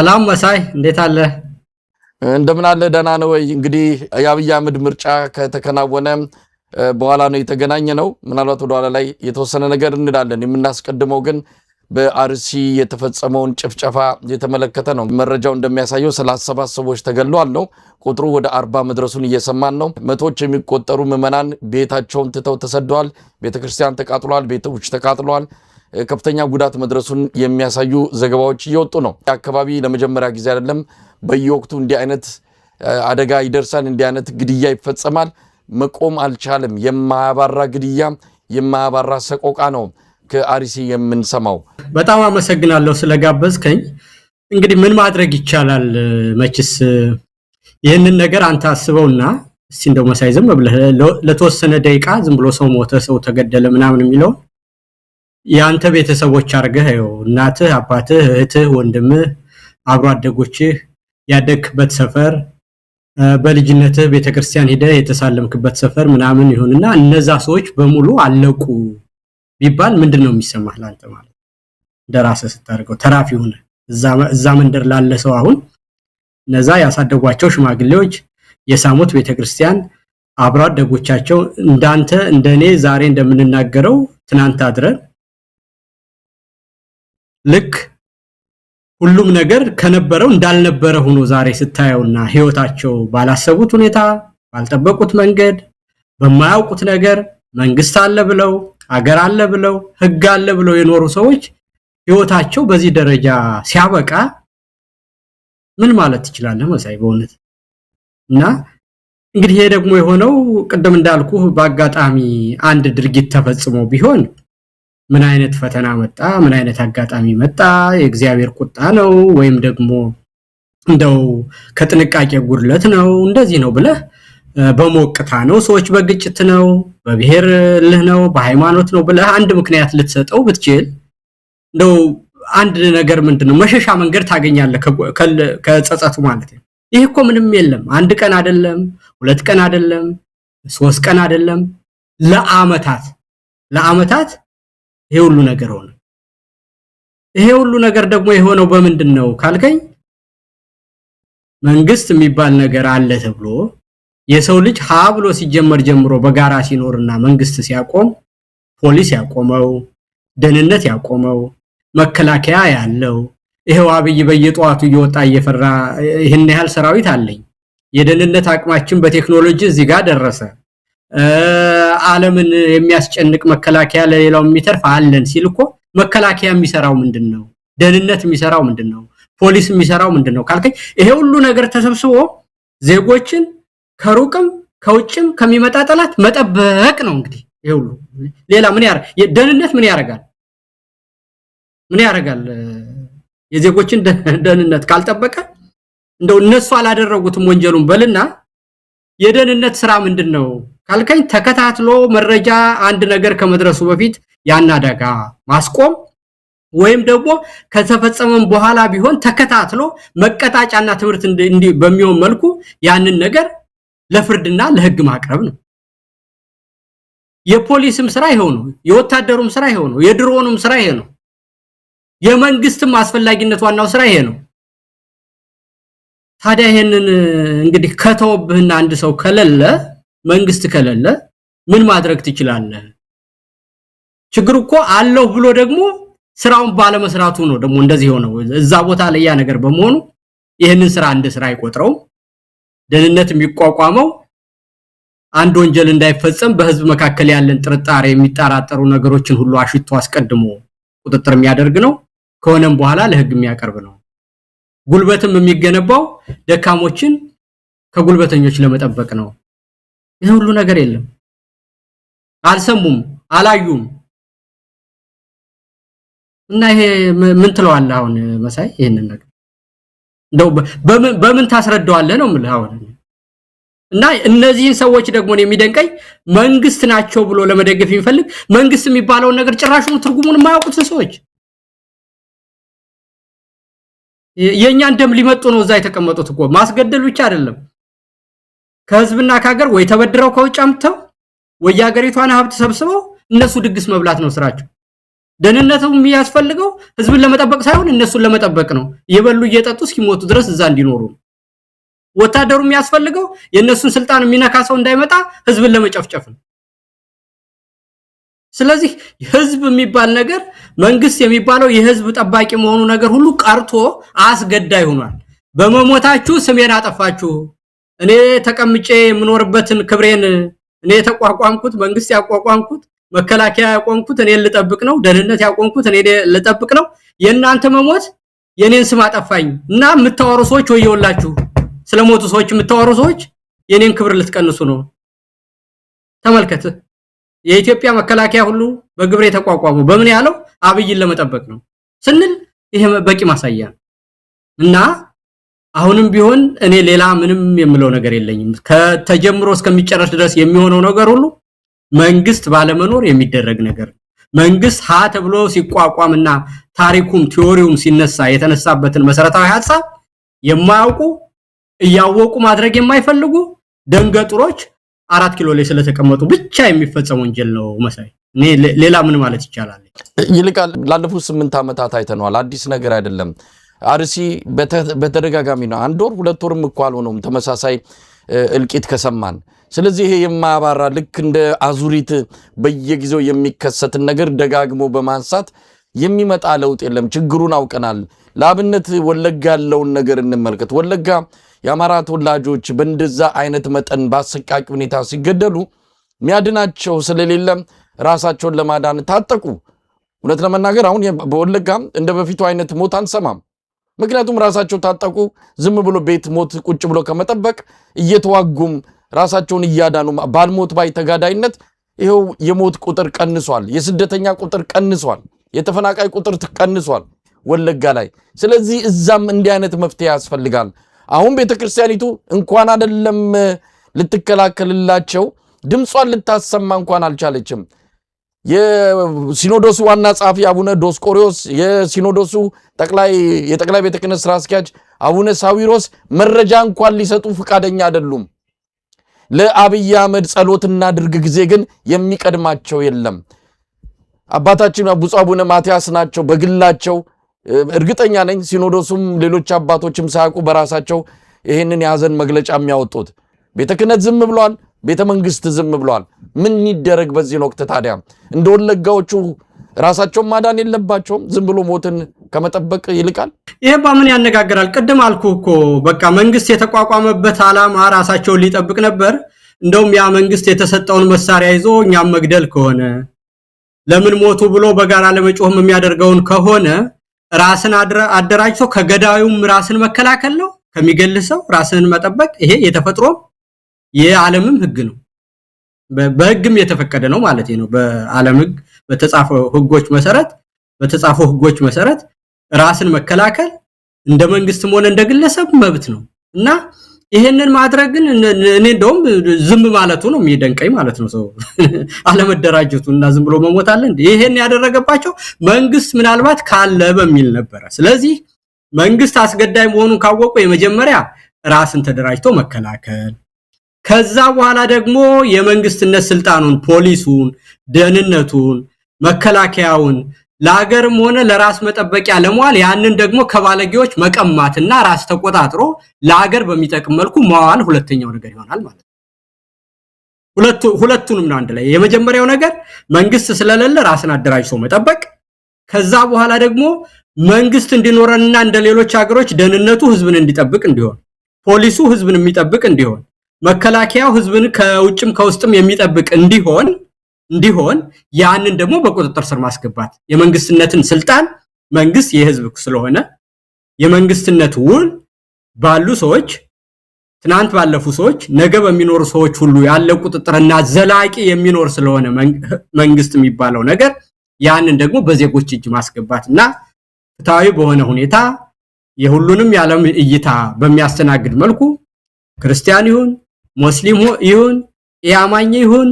ሰላም መሳይ እንዴት አለ? እንደምን አለ ደህና ነው ወይ? እንግዲህ የአብይ አህመድ ምርጫ ከተከናወነ በኋላ ነው የተገናኘ ነው። ምናልባት ወደ ኋላ ላይ የተወሰነ ነገር እንላለን። የምናስቀድመው ግን በአርሲ የተፈጸመውን ጭፍጨፋ የተመለከተ ነው። መረጃው እንደሚያሳየው 37 ሰዎች ተገድለዋል ነው። ቁጥሩ ወደ 40 መድረሱን እየሰማን ነው። መቶዎች የሚቆጠሩ ምዕመናን ቤታቸውን ትተው ተሰደዋል። ቤተክርስቲያን ተቃጥሏል፣ ቤቶች ተቃጥለዋል። ከፍተኛ ጉዳት መድረሱን የሚያሳዩ ዘገባዎች እየወጡ ነው። አካባቢ ለመጀመሪያ ጊዜ አይደለም፣ በየወቅቱ እንዲህ አይነት አደጋ ይደርሳል፣ እንዲህ አይነት ግድያ ይፈጸማል። መቆም አልቻለም። የማያባራ ግድያ፣ የማያባራ ሰቆቃ ነው ከአርሲ የምንሰማው። በጣም አመሰግናለሁ ስለጋበዝከኝ። እንግዲህ ምን ማድረግ ይቻላል? መችስ ይህንን ነገር አንተ አስበውና እስቲ እንደው መሳይ ዝም ብለህ ለተወሰነ ደቂቃ ዝም ብሎ ሰው ሞተ፣ ሰው ተገደለ ምናምን የሚለው ያንተ ቤተሰቦች አርገህ እናትህ፣ አባትህ፣ እህትህ፣ ወንድምህ፣ አብሮ አደጎችህ ያደግክበት ሰፈር በልጅነትህ ቤተክርስቲያን ሄደህ የተሳለምክበት ሰፈር ምናምን ይሁንና እነዛ ሰዎች በሙሉ አለቁ ቢባል ምንድነው የሚሰማህ ላንተ? ማለት ደራሰህ ስታርገው ተራፊ ሆነ እዛ መንደር ላለ ሰው አሁን እነዛ ያሳደጓቸው ሽማግሌዎች የሳሙት ቤተክርስቲያን አብሮ አደጎቻቸው እንዳንተ እንደኔ ዛሬ እንደምንናገረው ትናንት አድረን ልክ ሁሉም ነገር ከነበረው እንዳልነበረ ሆኖ ዛሬ ስታየውና ህይወታቸው ባላሰቡት ሁኔታ ባልጠበቁት መንገድ በማያውቁት ነገር መንግስት አለ ብለው አገር አለ ብለው ህግ አለ ብለው የኖሩ ሰዎች ህይወታቸው በዚህ ደረጃ ሲያበቃ ምን ማለት ትችላለህ መሳይ? በእውነት እና እንግዲህ ይሄ ደግሞ የሆነው ቅድም እንዳልኩ በአጋጣሚ አንድ ድርጊት ተፈጽሞ ቢሆን ምን አይነት ፈተና መጣ፣ ምን አይነት አጋጣሚ መጣ፣ የእግዚአብሔር ቁጣ ነው ወይም ደግሞ እንደው ከጥንቃቄ ጉድለት ነው እንደዚህ ነው ብለህ በሞቅታ ነው፣ ሰዎች በግጭት ነው፣ በብሔር ልህ ነው፣ በሃይማኖት ነው ብለህ አንድ ምክንያት ልትሰጠው ብትችል እንደው አንድ ነገር ምንድነው መሸሻ መንገድ ታገኛለህ ከጸጸቱ ማለት ነው። ይሄ እኮ ምንም የለም። አንድ ቀን አይደለም፣ ሁለት ቀን አይደለም፣ 3 ቀን አይደለም፣ ለአመታት ይሄ ሁሉ ነገር ሆነ። ይሄ ሁሉ ነገር ደግሞ የሆነው በምንድነው ካልከኝ መንግስት የሚባል ነገር አለ ተብሎ የሰው ልጅ ብሎ ሲጀመር ጀምሮ በጋራ ሲኖርና መንግስት ሲያቆም ፖሊስ ያቆመው፣ ደህንነት ያቆመው፣ መከላከያ ያለው ይሄው አብይ በየጧቱ እየወጣ እየፈራ ይሄን ያህል ሰራዊት አለኝ፣ የደህንነት አቅማችን በቴክኖሎጂ እዚህ ጋር ደረሰ፣ ዓለምን የሚያስጨንቅ መከላከያ ለሌላው የሚተርፍ አለን ሲል እኮ መከላከያ የሚሰራው ምንድነው? ደህንነት የሚሰራው ምንድነው? ፖሊስ የሚሰራው ምንድነው ካልከኝ ይሄ ሁሉ ነገር ተሰብስቦ ዜጎችን ከሩቅም ከውጭም ከሚመጣ ጠላት መጠበቅ ነው። እንግዲህ ይሄ ሁሉ ሌላ ምን ደህንነት ምን ያረጋል? ምን ያረጋል? የዜጎችን ደህንነት ካልጠበቀ እንደው እነሱ አላደረጉትም ወንጀሉን በልና የደህንነት ስራ ምንድነው ካልከኝ ተከታትሎ መረጃ አንድ ነገር ከመድረሱ በፊት ያን አደጋ ማስቆም ወይም ደግሞ ከተፈጸመም በኋላ ቢሆን ተከታትሎ መቀጣጫና ትምህርት በሚሆን መልኩ ያንን ነገር ለፍርድና ለህግ ማቅረብ ነው። የፖሊስም ስራ ይሄው ነው፣ የወታደሩም ስራ ይሄው ነው፣ የድሮኑም ስራ ይሄ ነው፣ የመንግስትም አስፈላጊነት ዋናው ስራ ይሄ ነው። ታዲያ ይሄንን እንግዲህ ከተወብህና አንድ ሰው ከለለ መንግስት ከለለ ምን ማድረግ ትችላለህ? ችግሩ እኮ አለው ብሎ ደግሞ ስራውን ባለመስራቱ ነው ደግሞ እንደዚህ ሆነው እዛ ቦታ ላይ ያ ነገር በመሆኑ ይሄንን ስራ እንደ ስራ አይቆጥረው። ደህንነት የሚቋቋመው አንድ ወንጀል እንዳይፈጸም በህዝብ መካከል ያለን ጥርጣሬ የሚጣራጠሩ ነገሮችን ሁሉ አሽቶ አስቀድሞ ቁጥጥር የሚያደርግ ነው። ከሆነም በኋላ ለህግ የሚያቀርብ ነው። ጉልበትም የሚገነባው ደካሞችን ከጉልበተኞች ለመጠበቅ ነው። ይሄ ሁሉ ነገር የለም። አልሰሙም፣ አላዩም። እና ይሄ ምን ትለዋለህ አሁን መሳይ? ይሄንን ነገር እንደው በምን ታስረዳዋለህ ነው የምልህ አሁን። እና እነዚህን ሰዎች ደግሞ የሚደንቀኝ መንግስት ናቸው ብሎ ለመደገፍ የሚፈልግ መንግስት የሚባለው ነገር ጭራሹን ትርጉሙን የማያውቁት ሰዎች የኛን ደም ሊመጡ ነው እዛ የተቀመጡት እኮ። ማስገደል ብቻ አይደለም፣ ከህዝብና ከሀገር ወይ ተበድረው ከውጭ አምጥተው ወይ ያገሪቷን ሀብት ሰብስበው እነሱ ድግስ መብላት ነው ስራቸው። ደህንነቱም የሚያስፈልገው ህዝብን ለመጠበቅ ሳይሆን እነሱን ለመጠበቅ ነው የበሉ እየጠጡ እስኪሞቱ ድረስ እዛ እንዲኖሩ ወታደሩ የሚያስፈልገው የነሱን ስልጣን የሚነካ ሰው እንዳይመጣ ህዝብን ለመጨፍጨፍ ነው ስለዚህ ህዝብ የሚባል ነገር መንግስት የሚባለው የህዝብ ጠባቂ መሆኑ ነገር ሁሉ ቀርቶ አስገዳይ ሆኗል በመሞታችሁ ስሜን አጠፋችሁ እኔ ተቀምጬ የምኖርበትን ክብሬን እኔ ተቋቋምኩት መንግስት ያቋቋምኩት መከላከያ ያቆምኩት እኔ ልጠብቅ ነው ደህንነት ያቆምኩት እኔ ልጠብቅ ነው የናንተ መሞት የኔን ስም አጠፋኝ እና የምታወሩ ሰዎች ወየውላችሁ ስለሞቱ ሰዎች የምታወሩ ሰዎች የኔን ክብር ልትቀንሱ ነው ተመልከተ የኢትዮጵያ መከላከያ ሁሉ በግብር የተቋቋሙ በምን ያለው አብይን ለመጠበቅ ነው ስንል ይሄ በቂ ማሳያ እና አሁንም ቢሆን እኔ ሌላ ምንም የምለው ነገር የለኝም ከተጀምሮ እስከሚጨረስ ድረስ የሚሆነው ነገር ሁሉ መንግስት ባለመኖር የሚደረግ ነገር መንግስት ሀ ተብሎ ሲቋቋምና ታሪኩም ቲዮሪውም ሲነሳ የተነሳበትን መሰረታዊ ሐሳብ የማያውቁ ያወቁ ማድረግ የማይፈልጉ ደንገጥሮች 4 ኪሎ ላይ ስለተቀመጡ ብቻ የሚፈጸም ወንጀል ነው መሳይ እኔ ሌላ ምን ማለት ይቻላል ይልቃል ላለፉት 8 ዓመታት አይተናል አዲስ ነገር አይደለም አርሲ በተደጋጋሚ ነው አንድ ወር ሁለት ወርም እንኳን ሆኖም ተመሳሳይ እልቂት ከሰማን ስለዚህ ይሄ የማያባራ ልክ እንደ አዙሪት በየጊዜው የሚከሰት ነገር ደጋግሞ በማንሳት የሚመጣ ለውጥ የለም ችግሩን አውቀናል ለአብነት ወለጋ ያለውን ነገር እንመልከት ወለጋ የአማራ ተወላጆች በእንደዛ አይነት መጠን በአሰቃቂ ሁኔታ ሲገደሉ ሚያድናቸው ስለሌለ ራሳቸውን ለማዳን ታጠቁ እውነት ለመናገር አሁን በወለጋ እንደ በፊቱ አይነት ሞት አንሰማም ምክንያቱም ራሳቸው ታጠቁ ዝም ብሎ ቤት ሞት ቁጭ ብሎ ከመጠበቅ እየተዋጉም ራሳቸውን እያዳኑ ባልሞት ባይ ተጋዳይነት ይሄው የሞት ቁጥር ቀንሷል የስደተኛ ቁጥር ቀንሷል የተፈናቃይ ቁጥር ቀንሷል ወለጋ ላይ ስለዚህ እዛም እንዲህ አይነት መፍትሄ ያስፈልጋል አሁን ቤተክርስቲያኒቱ እንኳን አይደለም ልትከላከልላቸው ድምጿን ልታሰማ እንኳን አልቻለችም የሲኖዶሱ ዋና ጻፊ አቡነ ዶስቆሪዮስ የሲኖዶሱ የጠቅላይ ቤተ ክህነት ስራ አስኪያጅ አቡነ ሳዊሮስ መረጃ እንኳን ሊሰጡ ፍቃደኛ አይደሉም ለአብይ አህመድ ጸሎትና ድርግ ጊዜ ግን የሚቀድማቸው የለም አባታችን አቡነ ማቲያስ ናቸው በግላቸው እርግጠኛ ነኝ ሲኖዶሱም ሌሎች አባቶችም ሳያውቁ በራሳቸው ይሄንን ያዘን መግለጫ የሚያወጡት ቤተ ክህነት ዝም ብሏል ቤተ መንግስት ዝም ብሏል ምን ይደረግ በዚህ ወቅት ታዲያ እንደወለጋዎቹ ራሳቸው ማዳን የለባቸውም ዝም ብሎ ሞትን ከመጠበቅ ይልቃል ይሄ ባምን ያነጋግራል ቀደም አልኩ በቃ መንግስት የተቋቋመበት ዓላማ ራሳቸውን ሊጠብቅ ነበር እንደውም ያ መንግስት የተሰጠውን መሳሪያ ይዞ እኛም መግደል ከሆነ ለምን ሞቱ ብሎ በጋራ ለመጮህም የሚያደርገውን ከሆነ ራስን አደራጅቶ ከገዳዩም ራስን መከላከል ነው ከሚገልሰው ራስን መጠበቅ ይሄ የተፈጥሮ የዓለምም ህግ ነው በህግም የተፈቀደ ነው ማለት ነው በዓለም ህግ በተጻፈው ህጎች መሰረት ራስን መከላከል እንደ መንግስትም ሆነ እንደ ግለሰብ መብት ነው እና ይሄንን ማድረግን እኔ እንደውም ዝም ማለቱ ነው የሚደንቀኝ ማለት ነው ሰው አለመደራጀቱና ዝም ብሎ መሞት አለ እንዴ ይሄን ያደረገባቸው መንግስት ምናልባት ካለ በሚል ነበር ስለዚህ መንግስት አስገዳይ መሆኑን ካወቁ የመጀመሪያ ራስን ተደራጅቶ መከላከል ከዛ በኋላ ደግሞ የመንግስትነት ስልጣኑን ፖሊሱን ደህንነቱን መከላከያውን ለሀገርም ሆነ ለራስ መጠበቂያ ለሟል ያንን ደግሞ ከባለጌዎች መቀማትና ራስ ተቆጣጥሮ ለሀገር በሚጠቅም መልኩ ማዋል ሁለተኛው ነገር ይሆናል ማለት ነው ሁለቱንም ነው አንድ ላይ የመጀመሪያው ነገር መንግስት ስለሌለ ራስን አደራጅቶ መጠበቅ ከዛ በኋላ ደግሞ መንግስት እንዲኖርና እንደሌሎች ሀገሮች ደህንነቱ ህዝብን እንዲጠብቅ እንዲሆን ፖሊሱ ህዝብን የሚጠብቅ እንዲሆን መከላከያው ህዝብን ከውጭም ከውስጥም የሚጠብቅ እንዲሆን ያንን ደግሞ በቁጥጥር ስር ማስገባት የመንግስትነትን ስልጣን መንግስት የህዝብ ስለሆነ የመንግስትነት ውል ባሉ ሰዎች ትናንት ባለፉ ሰዎች ነገ በሚኖሩ ሰዎች ሁሉ ያለ ቁጥጥርና ዘላቂ የሚኖር ስለሆነ መንግስት የሚባለው ነገር ያንን ደግሞ በዜጎች እጅ ማስገባትና ፍትሃዊ በሆነ ሁኔታ የሁሉንም ያለም እይታ በሚያስተናግድ መልኩ ክርስቲያን ይሁን ሙስሊም ይሁን ያማኝ ይሁን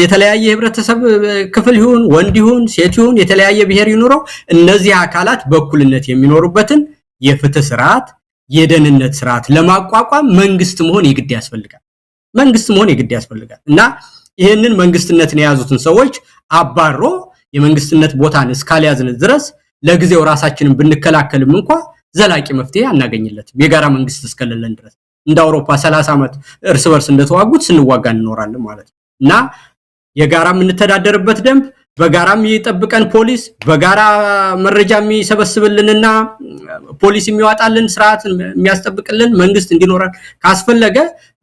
የተለያየ ህብረተሰብ ክፍል ይሁን ወንድ ይሁን ሴት ይሁን የተለያየ ብሔር ይኖረው እነዚህ አካላት በእኩልነት የሚኖሩበትን የፍትህ ስርዓት የደህንነት ስርዓት ለማቋቋም መንግስት መሆን የግድ ያስፈልጋል እና ይሄንን መንግስትነትን የያዙትን ሰዎች አባሮ የመንግስትነት ቦታን እስካልያዝን ድረስ ለጊዜው ራሳችንን ብንከላከልም እንኳን ዘላቂ መፍትሄ አናገኝለትም የጋራ መንግስት እስከሌለን ድረስ እንደ አውሮፓ 30 ዓመት እርስ በርስ እንደተዋጉት ስንዋጋ እንኖራለን ማለት እና የጋራ የምንተዳደርበት ደንብ በጋራም ይጠብቀን ፖሊስ በጋራ መረጃ የሚሰበስብልንና ፖሊስ የሚያወጣልን ስርዓት የሚያስጠብቅልን መንግስት እንዲኖረን ካስፈለገ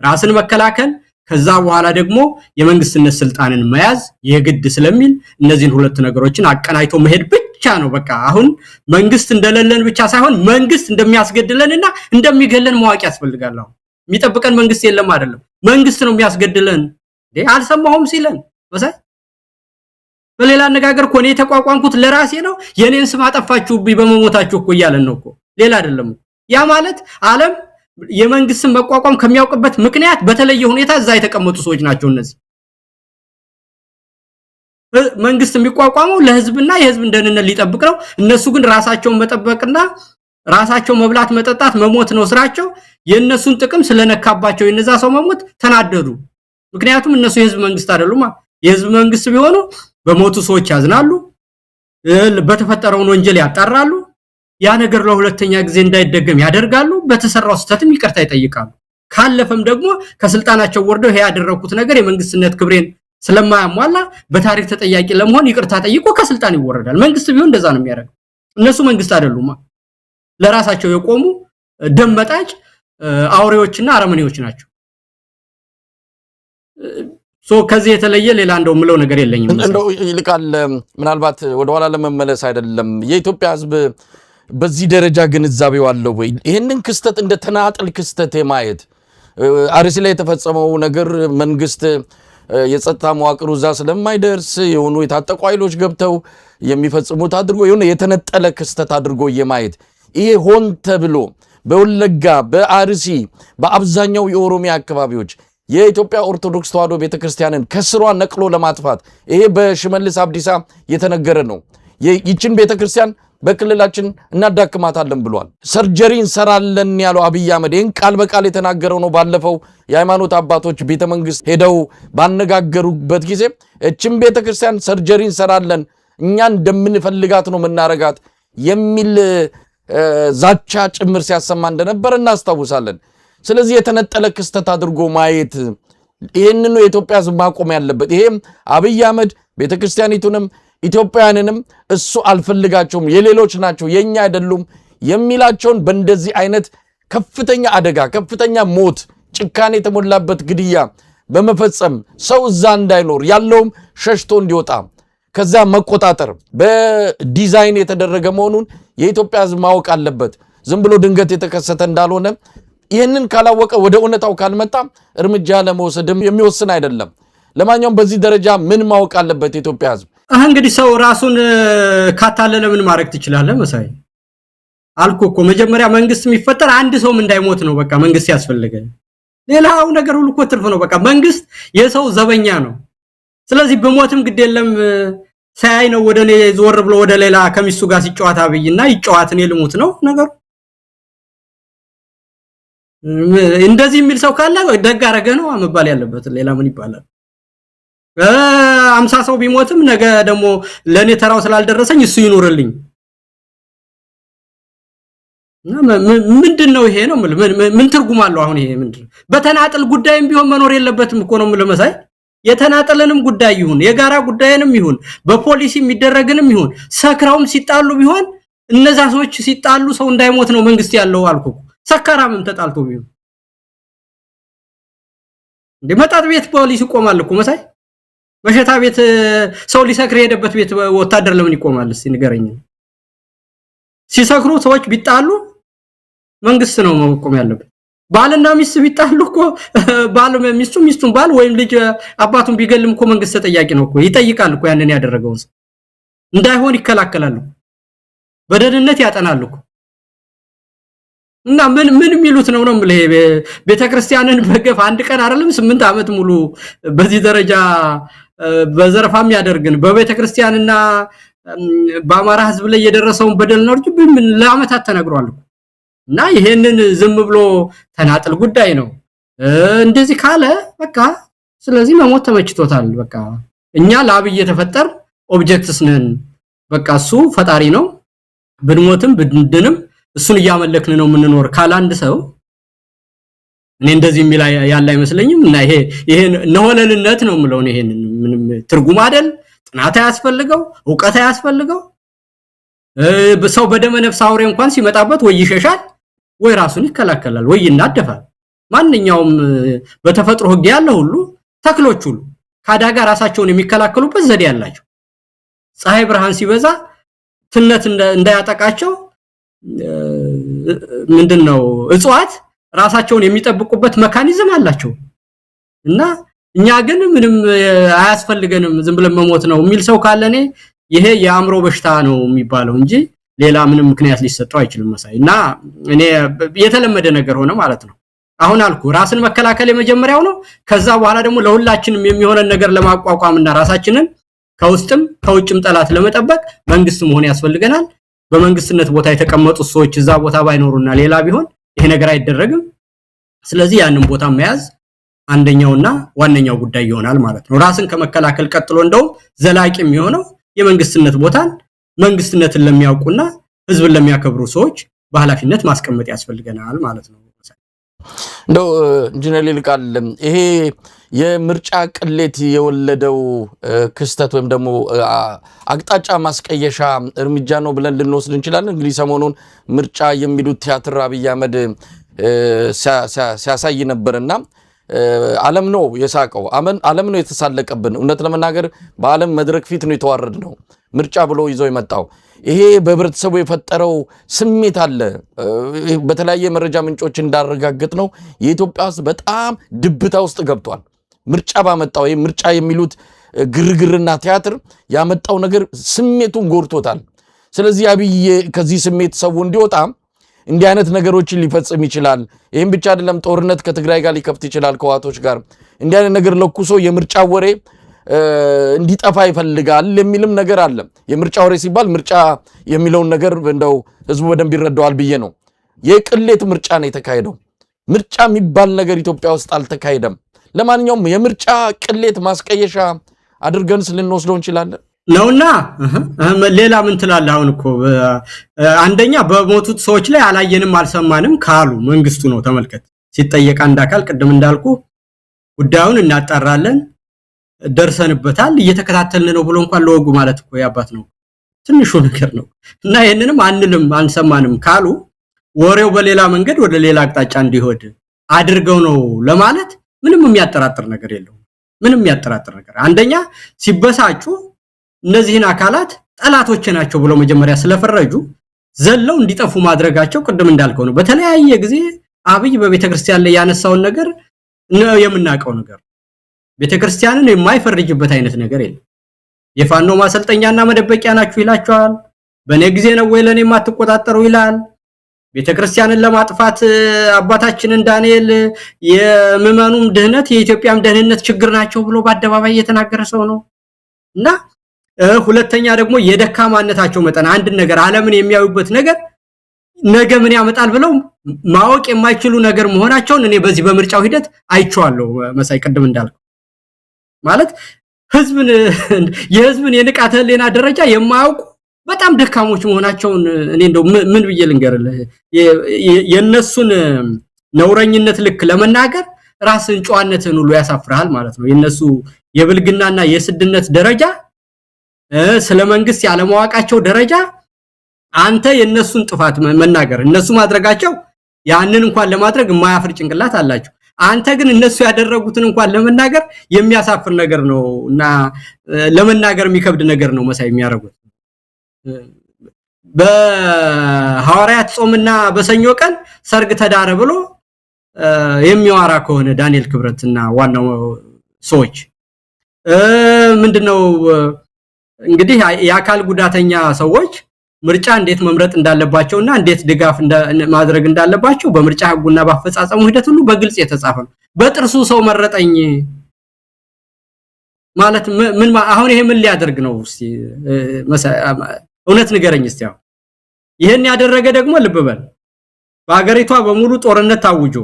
ራስን መከላከል ከዛ በኋላ ደግሞ የመንግስትነት ስልጣንን መያዝ የግድ ስለሚል እነዚህን ሁለት ነገሮችን አቀናይቶ መሄድ ብቻ ነው በቃ አሁን መንግስት እንደሌለን ብቻ ሳይሆን መንግስት እንደሚያስገድለንና እንደሚገለን ማወቅ ያስፈልጋል የሚጠብቀን መንግስት የለም አይደለም መንግስት ነው የሚያስገድለን አልሰማሁም ሲለን ወሰይ በሌላ አነጋገር ኮኔ ተቋቋምኩት ለራሴ ነው የኔን ስም አጠፋችሁብኝ በመሞታችሁ እኮ ይያለን ነው እኮ ሌላ አይደለም ያ ማለት ዓለም የመንግስትን መቋቋም ከሚያውቅበት ምክንያት በተለየ ሁኔታ እዛ የተቀመጡ ሰዎች ናቸው እነዚህ መንግስት የሚቋቋመው ለህዝብና የህዝብ እንደነነ ሊጠብቅ ነው እነሱ ግን ራሳቸውን መጠበቅና ራሳቸው መብላት መጠጣት መሞት ነው ስራቸው የነሱን ጥቅም ስለነካባቸው የነዛ ሰው መሞት ተናደዱ ምክንያቱም እነሱ የህዝብ መንግስት አይደሉማ የህዝብ መንግስት ቢሆኑ በሞቱ ሰዎች ያዝናሉ በተፈጠረው ወንጀል ያጣራሉ ያ ነገር ለሁለተኛ ጊዜ እንዳይደገም ያደርጋሉ በተሰራው ስተትም ይቅርታ ይጠይቃሉ ካለፈም ደግሞ ከስልጣናቸው ወርደው ይሄ ያደረኩት ነገር የመንግስትነት ክብሬን ስለማያሟላ በታሪክ ተጠያቂ ለመሆን ይቅርታ ጠይቆ ከስልጣን ይወረዳል መንግስት ቢሆን እንደዛ ነው የሚያደርገው እነሱ መንግስት አይደሉማ ለራሳቸው የቆሙ ደመጣጭ አውሬዎችና አረመኔዎች ናቸው ከዚህ የተለየ ሌላ እንደው ምለው ነገር የለኝም እንደው ይልቃል ምናልባት ወደ ኋላ ለመመለስ አይደለም የኢትዮጵያ ህዝብ በዚህ ደረጃ ግንዛቤው አለው ወይ ይሄንን ክስተት እንደ ተናጠል ክስተት የማየት አርሲ ላይ የተፈጸመው ነገር መንግስት የጸጥታ መዋቅሩ እዛ ስለማይደርስ የሆኑ የታጠቁ ኃይሎች ገብተው የሚፈጽሙት አድርጎ የሆነ የተነጠለ ክስተት አድርጎ የማየት ይሄ ሆን ተብሎ በወለጋ በአርሲ በአብዛኛው የኦሮሚያ አካባቢዎች የኢትዮጵያ ኦርቶዶክስ ተዋሕዶ ቤተክርስቲያንን ከስሯ ነቅሎ ለማጥፋት ይሄ በሽመልስ አብዲሳ የተነገረ ነው ይችን ቤተክርስቲያን በክልላችን እናዳክማታለን ብሏል ሰርጀሪ እንሰራለን ያለው አብይ አህመድ ይሄን ቃል በቃል የተናገረው ነው ባለፈው የሃይማኖት አባቶች ቤተመንግስት ሄደው ባነጋገሩበት ጊዜ እችን ቤተክርስቲያን ሰርጀሪ እንሰራለን እኛ እንደምንፈልጋት ነው መናረጋት የሚል ዛቻ ጭምር ሲያሰማ እንደነበር እናስታውሳለን ስለዚህ የተነጠለ ክስተት አድርጎ ማየት ይሄንን ነው የኢትዮጵያ ህዝብ ማቆም ያለበት ይሄም አብይ አህመድ ቤተክርስቲያኒቱንም ኢትዮጵያውያንንም እሱ አልፈልጋቸውም የሌሎች ናቸው የኛ አይደሉም የሚላቸውን በእንደዚህ አይነት ከፍተኛ አደጋ ከፍተኛ ሞት ጭካኔ የተሞላበት ግድያ በመፈጸም ሰው እዛ እንዳይኖር ያለውም ሸሽቶ እንዲወጣ ከዛ መቆጣጠር በዲዛይን የተደረገ መሆኑን የኢትዮጵያ ህዝብ ማወቅ አለበት ዝም ብሎ ድንገት የተከሰተ እንዳልሆነ ይሄንን ካላወቀ ወደ እውነታው ካልመጣ እርምጃ ለመውሰድም የሚወስን አይደለም ለማንኛውም በዚህ ደረጃ ምን ማወቅ አለበት ኢትዮጵያ ህዝብ እንግዲህ ሰው ራሱን ካታለለ ምን ማድረግ ትችላለህ መሳይ አልኩ እኮ መጀመሪያ መንግስት የሚፈጠር አንድ ሰውም እንዳይሞት ነው በቃ መንግስት ያስፈልጋል ሌላው ነገር ሁሉ እኮ ትርፍ ነው በቃ መንግስት የሰው ዘበኛ ነው ስለዚህ በሞትም ግድ የለም ሳይ ነው ወደኔ ዞር ብሎ ወደ ሌላ ከሚስቱ ጋር ሲጫወት አብይና ይጫወት እኔ ልሙት ነው ነገሩ እንደዚህ የሚል ሰው ካለ ደግ አረገ ነው መባል ያለበት ሌላ ምን ይባላል 50 ሰው ቢሞትም ነገ ደግሞ ለኔ ተራው ስላልደረሰኝ እሱ ይኖርልኝ ምንድነው ይሄ ነው ምን ትርጉም አለው አሁን ይሄ ምንድነው በተናጠል ጉዳይም ቢሆን መኖር የለበትም እኮ ነው ለመሳይ የተናጠለንም ጉዳይ ይሁን የጋራ ጉዳይንም ይሁን በፖሊሲ የሚደረግንም ይሁን ሰክራውም ሲጣሉ ቢሆን እነዛ ሰዎች ሲጣሉ ሰው እንዳይሞት ነው መንግስት ያለው አልኩ ሰከራምም ተጣልቶ ቢሆን እንደመጣጥ ቤት ፖሊስ ይቆማል እኮ መሳይ መሸታ ቤት ሰው ሊሰክር ሄደበት ቤት ወታደር ለምን ይቆማል እስቲ ንገረኝ ሲሰክሩ ሰዎች ቢጣሉ መንግስት ነው መቆም ያለበት ባልና ሚስት ቢጣሉ እኮ ባል ሚስቱን ባል ወይም ልጅ አባቱን ቢገልም እኮ መንግስት ተጠያቂ ነው እኮ ይጠይቃል እኮ ያንን ያደረገው እንዳይሆን ይከላከላል በደህንነት ያጠናል እኮ እና ምን የሚሉት ነው ቤተክርስቲያንን በገፍ አንድ ቀን አይደለም 8 አመት ሙሉ በዚህ ደረጃ በዘረፋም ያደርግን በቤተክርስቲያንና በአማራ ህዝብ ላይ የደረሰውን በደል ነው ምን ለአመታት ተነግሯል እና ይሄንን ዝም ብሎ ተናጥል ጉዳይ ነው እንደዚህ ካለ በቃ ስለዚህ መሞት ተመችቶታል በቃ እኛ ለአብይ የተፈጠር ኦብጀክትስ ነን በቃ እሱ ፈጣሪ ነው ብንሞትም ብንድንም እሱን ያመለክን ነው ምንኖር ካላንድ ሰው እኔ እንደዚህ የሚል ያለ አይመስለኝም እና ይሄ ነሆለልነት ነው ምለው ይሄን ምንም ትርጉም አይደል ጥናት ያስፈልገው ዕውቀት ያስፈልገው በሰው በደመ ነፍስ አውሬ እንኳን ሲመጣበት ወይ ይሸሻል ወይ ራሱን ይከላከላል ወይ ይናደፋል ማንኛውም በተፈጥሮ ህግ ያለ ሁሉ ተክሎች ሁሉ ካዳጋ ራሳቸውን የሚከላከሉበት ዘዴ ያላቸው ፀሐይ ብርሃን ሲበዛ ትነት እንዳያጠቃቸው ምንድነው እጽዋት ራሳቸውን የሚጠብቁበት መካኒዝም አላቸው እና እኛ ግን ምንም አያስፈልገንም ዝም ብለን መሞት ነው የሚል ሰው ካለኔ ይሄ የአእምሮ በሽታ ነው የሚባለው እንጂ ሌላ ምንም ምክንያት ሊሰጠው አይችልም መሳይና እኔ የተለመደ ነገር ሆነ ማለት ነው አሁን አልኩ ራስን መከላከል የመጀመሪያው ነው ከዛ በኋላ ደግሞ ለሁላችንም የሚሆነን ነገር ለማቋቋምና ራሳችንን ከውስጥም ከውጭም ጠላት ለመጠበቅ መንግስት መሆን ያስፈልገናል በመንግስትነት ቦታ የተቀመጡ ሰዎች እዛ ቦታ ባይኖሩና ሌላ ቢሆን ይሄ ነገር አይደረግም ስለዚህ ያንን ቦታ መያዝ አንደኛውና ዋነኛው ጉዳይ ይሆናል ማለት ነው ራስን ከመከላከል ቀጥሎ እንደው ዘላቂ የሚሆነው የመንግስትነት ቦታን መንግስትነትን ለሚያውቁና ህዝብን ለሚያከብሩ ሰዎች በኃላፊነት ማስቀመጥ ያስፈልገናል ማለት ነው እንደው ኢንጂነር ይልቃል ይሄ የምርጫ ቅሌት የወለደው ክስተት ወይም ደግሞ አቅጣጫ ማስቀየሻ እርምጃ ነው ብለን ልንወስድ እንችላለን እንግዲህ ሰሞኑን ምርጫ የሚሉት ቲያትር አብይ አህመድ ሲያሳይ ነበርና ዓለም ነው የሳቀው ዓለም ነው የተሳለቀብን እውነት ለመናገር በዓለም መድረክ ፊት ነው የተዋረድ ነው ምርጫ ብሎ ይዞ የመጣው ይሄ በህብረተሰቡ የፈጠረው ስሜት አለ በተለያየ መረጃ ምንጮች እንዳረጋግጥ ነው የኢትዮጵያ ውስጥ በጣም ድብታ ውስጥ ገብቷል ምርጫ ባመጣው ይሄ ምርጫ የሚሉት ግርግርና ቲያትር ያመጣው ነገር ስሜቱን ጎርቶታል ስለዚህ አብይ ከዚህ ስሜት ሰው እንዲወጣ እንዲህ አይነት ነገሮችን ሊፈጽም ይችላል ይሄን ብቻ አይደለም ጦርነት ከትግራይ ጋር ሊከፍት ይችላል ከዋቶች ጋር እንዲህ አይነት ነገር ለኩሶ የምርጫ ወሬ እንዲጠፋ ይፈልጋል የሚልም ነገር አለ የምርጫ ወሬ ሲባል ምርጫ የሚለውን ነገር እንደው ህዝቡ በደንብ ይረዳዋል ብዬ ነው የቅሌት ምርጫ ነው የተካሄደው ምርጫ የሚባል ነገር ኢትዮጵያ ውስጥ አልተካሄደም ለማንኛውም የምርጫ ቅሌት ማስቀየሻ አድርገን ልንወስደው እንችላለን ነውና ሌላ ምን ትላለህ አሁን እኮ አንደኛ በሞቱት ሰዎች ላይ አላየንም አልሰማንም ካሉ መንግስቱ ነው ተመልከት ሲጠየቅ አንድ አካል ቀደም እንዳልኩ ጉዳዩን እናጣራለን ደርሰንበታል እየተከታተልን ነው ብሎ እንኳን ለወጉ ማለት እኮ ያባት ነው ትንሹ ነገር ነው እና ይሄንንም አንልም አንሰማንም ካሉ ወሬው በሌላ መንገድ ወደ ሌላ አቅጣጫ እንዲሆድ አድርገው ነው ለማለት ምንም የሚያጠራጥር ነገር የለውም ምንም የሚያጠራጥር ነገር አንደኛ ሲበሳጩ እነዚህን አካላት ጠላቶች ናቸው ብሎ መጀመሪያ ስለፈረጁ ዘለው እንዲጠፉ ማድረጋቸው ቅድም እንዳልከው ነው በተለያየ ጊዜ አብይ በቤተክርስቲያን ላይ ያነሳውን ነገር ነው የምናቀው ነገር ቤተክርስቲያንን የማይፈርጅበት አይነት ነገር የለም የፋኖ ማሰልጠኛና መደበቂያ ናችሁ ይላቸዋል በኔ ጊዜ ነው ወይ ለኔ ማትቆጣጣሩ ይላል ቤተክርስቲያንን ለማጥፋት አባታችንን ዳንኤል የምመኑም ደህነት የኢትዮጵያም ደህንነት ችግር ናቸው ብሎ በአደባባይ የተናገረ ሰው ነው እና ሁለተኛ ደግሞ የደካማነታቸው መጠን አንድ ነገር ዓለምን የሚያዩበት ነገር ነገ ምን ያመጣል ብለው ማወቅ የማይችሉ ነገር መሆናቸውን እኔ በዚህ በምርጫው ሂደት አይቼዋለሁ መሳይ ቀደም እንዳልከው ማለት የህዝብን የንቃተ ህሊና ደረጃ የማያውቁ በጣም ደካሞች መሆናቸውን እኔ እንደው ምን ብዬ ልንገርልህ የነሱን ነውረኝነት ልክ ለመናገር ራስን ጨዋነትን ሁሉ ያሳፍራል ማለት ነው የነሱ የብልግናና የስድነት ደረጃ ስለ መንግስት ያለማዋቃቸው ደረጃ አንተ የነሱን ጥፋት መናገር እነሱ ማድረጋቸው ያንን እንኳን ለማድረግ የማያፍር ጭንቅላት አላቸው አንተ ግን እነሱ ያደረጉትን እንኳን ለመናገር የሚያሳፍር ነገር ነውና ለመናገር የሚከብድ ነገር ነው መሳይ የሚያረጉት በሐዋርያት ጾምና በሰኞ ቀን ሰርግ ተዳረ ብሎ የሚዋራ ከሆነ ዳንኤል ክብረትና ዋናው ሰዎች ምንድነው እንግዲህ የአካል ጉዳተኛ ሰዎች ምርጫ እንዴት መምረጥ እንዳለባቸውና እንዴት ድጋፍ ማድረግ እንዳለባቸው በምርጫ ህጉና በአፈጻጸሙ ሂደት ሁሉ በግልጽ የተጻፈ ነው በጥርሱ ሰው መረጠኝ ማለት ምን አሁን ይሄ ምን ሊያደርግ ነው እስቲ እውነት ንገረኝ እስቲ አሁን ይሄን ያደረገ ደግሞ ልብ በል በአገሪቷ በሙሉ ጦርነት ታውጆ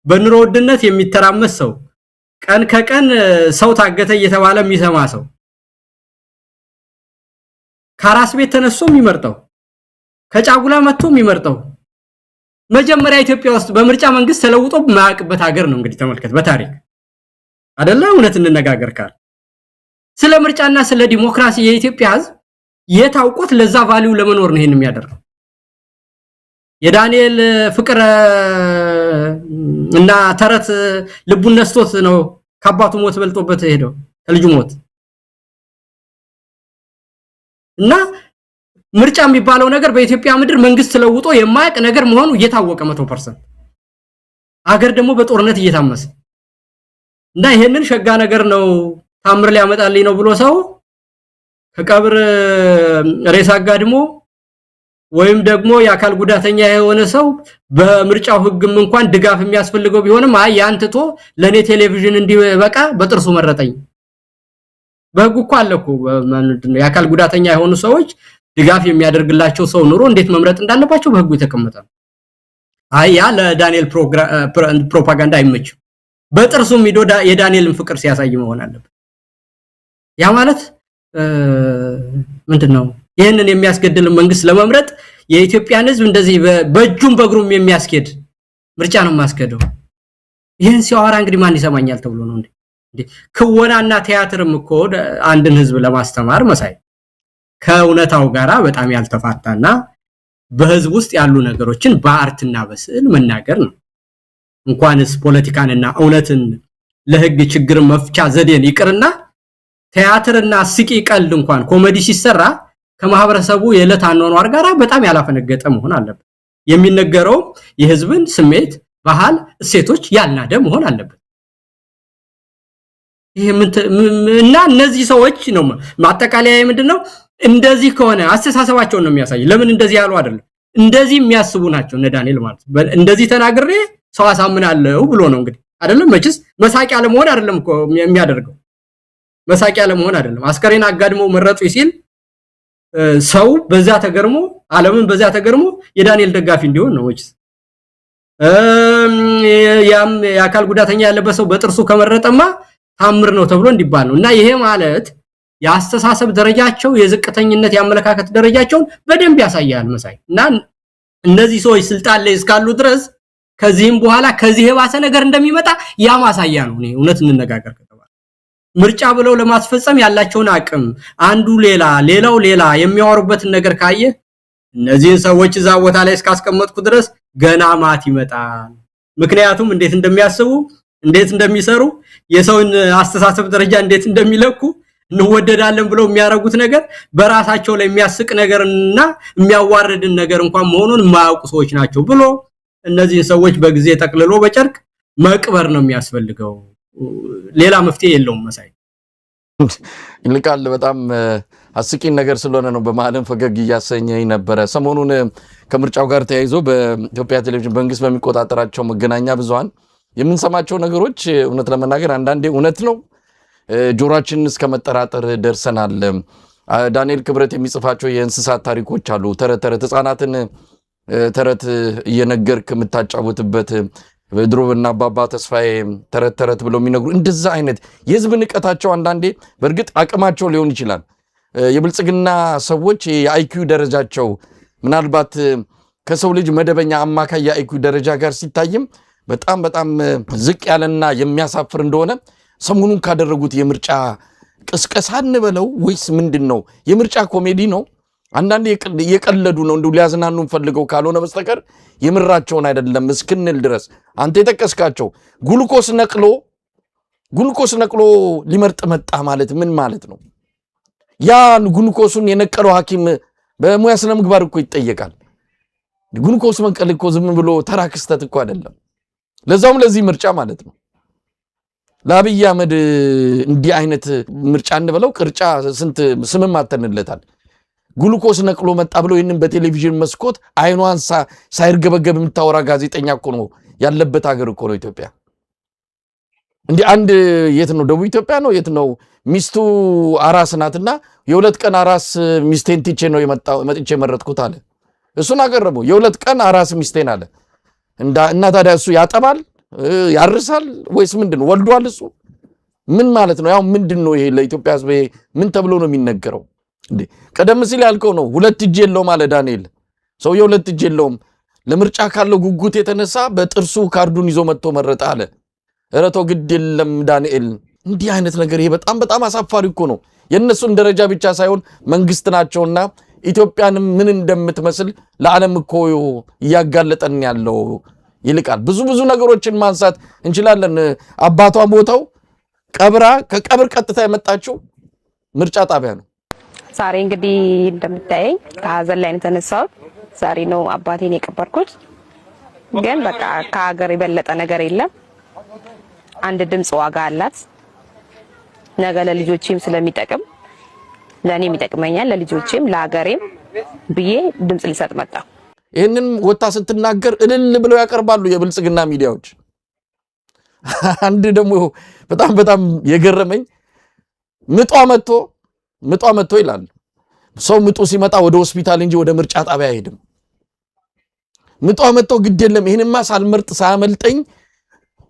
በኑሮ ውድነት የሚተራመስ ሰው ቀን ከቀን ሰው ታገተ እየተባለ የሚሰማ ሰው ከራስ ቤት ተነስቶ የሚመርጠው ከጫጉላ መጥቶ የሚመርጠው መጀመሪያ ኢትዮጵያ ውስጥ በምርጫ መንግስት ተለውጦ ማያውቅበት ሀገር ነው እንግዲህ ተመልከት በታሪክ አይደለ እውነት እንነጋገር ካል ስለ ምርጫና ስለ ዲሞክራሲ የኢትዮጵያ ህዝብ የታውቆት ለዛ ቫልዩ ለመኖር ነው ይሄን የሚያደርገው የዳንኤል ፍቅር እና ተረት ልቡን ነስቶት ነው ከአባቱ ሞት በልጦበት ሄደው ከልጁ ሞት እና ምርጫ የሚባለው ነገር በኢትዮጵያ ምድር መንግስት ለውጦ የማያውቅ ነገር መሆኑ እየታወቀ 100% አገር ደግሞ በጦርነት እየታመሰ እና ይሄንን ሸጋ ነገር ነው ታምር ሊያመጣልኝ ነው ብሎ ሰው ከቀብር ሬሳ ጋድሞ ወይም ደግሞ የአካል ጉዳተኛ የሆነ ሰው በምርጫው ህግም እንኳን ድጋፍ የሚያስፈልገው ቢሆንም አይ ያንተቶ ለኔ ቴሌቪዥን እንዲበቃ በጥርሱ መረጠኝ በህጉ እኮ አለኩ ምንድነው የአካል ጉዳተኛ የሆኑ ሰዎች ድጋፍ የሚያደርግላቸው ሰው ኑሮ እንዴት መምረጥ እንዳለባቸው በህጉ የተቀመጠ አይ ያ ለዳንኤል ፕሮፓጋንዳ አይመችም በጥርሱም ሄዶ የዳንኤልን ፍቅር ሲያሳይ መሆን አለበት ያ ማለት ምንድነው ይሄንን የሚያስገድል መንግስት ለመምረጥ የኢትዮጵያን ህዝብ እንደዚህ በእጁም በእግሩም የሚያስኬድ ምርጫ ነው ማስከደው ይሄን ሲያወራ እንግዲህ ማን ይሰማኛል ተብሎ ነው እንዴ ክወናና ቲያትርም እኮ አንድን ህዝብ ለማስተማር መሳይ ከእውነታው ጋራ በጣም ያልተፋታና በህዝብ ውስጥ ያሉ ነገሮችን በአርትና በስዕል መናገር ነው እንኳንስ ፖለቲካንና እውነትን ለህግ ችግር መፍቻ ዘዴን ይቅርና ቲያትርና ስቂ ቀልድ እንኳን ኮሜዲ ሲሰራ ከማህበረሰቡ የዕለት አኗኗር ጋራ በጣም ያላፈነገጠ መሆን አለበት የሚነገረው የህዝብን ስሜት ባህል እሴቶች ያልናደ መሆን አለበት ይሄ እና እነዚህ ሰዎች ነው ማጠቃለያ ምንድነው እንደዚህ ከሆነ አስተሳሰባቸው ነው የሚያሳይ ለምን እንደዚህ ያሉ አይደለም እንደዚህ የሚያስቡ ናቸው እነ ዳንኤል ማለት እንደዚህ ተናግሬ ሰው አሳምናለሁ ብሎ ነው እንግዲህ አይደለም መችስ መሳቂያ ለመሆን አይደለም እኮ የሚያደርገው መሳቂያ ለመሆን አይደለም አስከሬን አጋድሞ መረጡ ሲል ሰው በዛ ተገርሞ ዓለምን በዛ ተገርሞ የዳንኤል ደጋፊ እንዲሆን ነው ወጭስ ያም የአካል ጉዳተኛ ያለበት ሰው በጥርሱ ከመረጠማ ታምር ነው ተብሎ እንዲባል ነው እና ይሄ ማለት ያስተሳሰብ ደረጃቸው የዝቅተኝነት ያመለካከት ደረጃቸውን በደንብ ያሳያል መሳይ እና እነዚህ ሰዎች ስልጣን ላይ እስካሉ ድረስ ከዚህም በኋላ ከዚህ የባሰ ነገር እንደሚመጣ ያ ማሳያ ነው እኔ እውነት እንነጋገር ከተባለ ምርጫ ብለው ለማስፈጸም ያላቸውን አቅም አንዱ ሌላው ሌላ የሚያወሩበትን ነገር ካየ እነዚህን ሰዎች እዛ ቦታ ላይ እስካስቀመጥኩ ድረስ ገና ማት ይመጣል ምክንያቱም እንዴት እንደሚያስቡ እንዴት እንደሚሰሩ የሰውን አስተሳሰብ ደረጃ እንዴት እንደሚለኩ እንወደዳለን ብለው የሚያረጉት ነገር በራሳቸው ላይ የሚያስቅ ነገርና የሚያዋርድን ነገር እንኳን መሆኑን ማያውቁ ሰዎች ናቸው ብሎ እነዚህን ሰዎች በጊዜ ተቀልሎ በጨርቅ መቅበር ነው የሚያስፈልገው ሌላ መፍትሄ የለውም መሳይ ይልቃል በጣም አስቂኝ ነገር ስለሆነ ነው በመሐለም ፈገግ ያሰኘኝ ነበር ሰሞኑን ከምርጫው ጋር ተያይዞ በኢትዮጵያ ቴሌቪዥን መንግስት በሚቆጣጠራቸው መገናኛ ብዙሃን የምንሰማቸው ነገሮች እውነት ለመናገር አንዳንዴ እውነት ነው ጆሮአችን እስከመጠራጠር ደርሰናል ዳንኤል ክብረት የሚጽፋቸው የእንስሳት ታሪኮች አሉ ተረት ህፃናትን ተረት እየነገርክ የምታጫውትበት ድሮብና አባባ ተስፋዬ ተረት ብለው የሚነግሩ እንደዛ አይነት የህዝብ ንቀታቸው አንዳንዴ በእርግጥ አቅማቸው ሊሆን ይችላል የብልጽግና ሰዎች የአይኪው ደረጃቸው ምናልባት ከሰው ልጅ መደበኛ አማካይ የአይኪው ደረጃ ጋር ሲታይም በጣም ዝቅ ያለና የሚያሳፍር እንደሆነ ሰሞኑን ካደረጉት የምርጫ ቅስቀሳ እንበለው ወይስ ምንድነው የምርጫ ኮሜዲ ነው አንዳንዴ የቀለዱ ነው እንደው ሊያዝናኑን ፈልገው ካልሆነ በስተቀር የምራቸውን አይደለም እስክንል ድረስ አንተ የተቀስካቸው ጉልኮስ ነቅሎ ሊመርጥ መጣ ማለት ምን ማለት ነው ያን ጉልኮሱን የነቀለው ሐኪም በሙያ ስነ ምግባር እኮ ይጠየቃል ጉልኮስ መንቀል እኮ ዝም ብሎ ተራ ክስተት እኮ አይደለም ለዛውም ለዚህ ምርጫ ማለት ነው ለአብይ አህመድ እንዲህ አይነት ምርጫ እንበለው ቅርጫ ስንት ስምም አተንለታል ጉልኮስ ነቅሎ መጣ ብሎ ይሄንን በቴሌቪዥን መስኮት አይኗን ሳይርገበገብ የምታወራ ጋዜጠኛ እኮ ነው ያለበት ሀገር እኮ ነው ኢትዮጵያ እንዲህ አንድ የት ነው ደቡብ ኢትዮጵያ ነው የት ነው ሚስቱ አራስ ናትና የሁለት ቀን አራስ ሚስቴን ትቼ ነው መጥቼ መረጥኩት አለ እሱን አቀረበው የሁለት ቀን አራስ ሚስቴን አለ እና ታዲያ እሱ ያጠባል ያርሳል ወይስ ምንድነው ወልዷል እሱ ምን ማለት ነው? ያው ምንድነው ይሄ ለኢትዮጵያ ህዝብ ምን ተብሎ ነው የሚነገረው እንዴ? ቀደም ሲል ያልከው ነው ሁለት እጅ የለውም አለ ዳንኤል። ሰውየው ሁለት እጅ የለውም ለምርጫ ካለው ጉጉት የተነሳ በጥርሱ ካርዱን ይዞ መጥቶ መረጠ አለ። እረቶ ግድ የለም ዳንኤል። እንዲህ አይነት ነገር ይሄ በጣም በጣም አሳፋሪ እኮ ነው። የነሱን ደረጃ ብቻ ሳይሆን መንግስት ናቸውና ኢትዮጵያንም ምን እንደምትመስል ለዓለም እኮ ያጋለጠን ያለው ይልቃል። ብዙ ነገሮችን ማንሳት እንችላለን። አባቷ ሞተው ቀብራ ከቀብር ቀጥታ የመጣችው ምርጫ ጣቢያ ነው። ዛሬ እንግዲህ እንደምታየኝ ከሀዘን ላይ ተነሳው ዛሬ ነው አባቴን የቀበርኩት። ግን በቃ ከሀገር የበለጠ ነገር የለም። አንድ ድምጽ ዋጋ አላት። ነገ ለልጆቼም ስለሚጠቅም ለኔም ይጠቅመኛል፣ ለልጆቼም ለሀገሬም ብዬ ድምጽ ልሰጥ መጣ። ይሄንን ወጣ ስትናገር እልል ብለው ያቀርባሉ የብልጽግና ሚዲያዎች። አንድ ደግሞ በጣም የገረመኝ ምጧ መጥቶ ይላል። ሰው ምጡ ሲመጣ ወደ ሆስፒታል እንጂ ወደ ምርጫ ጣቢያ አይሄድም። ምጧ መጥቶ ግድ የለም ይሄንማ ሳልመርጥ ሳያመልጠኝ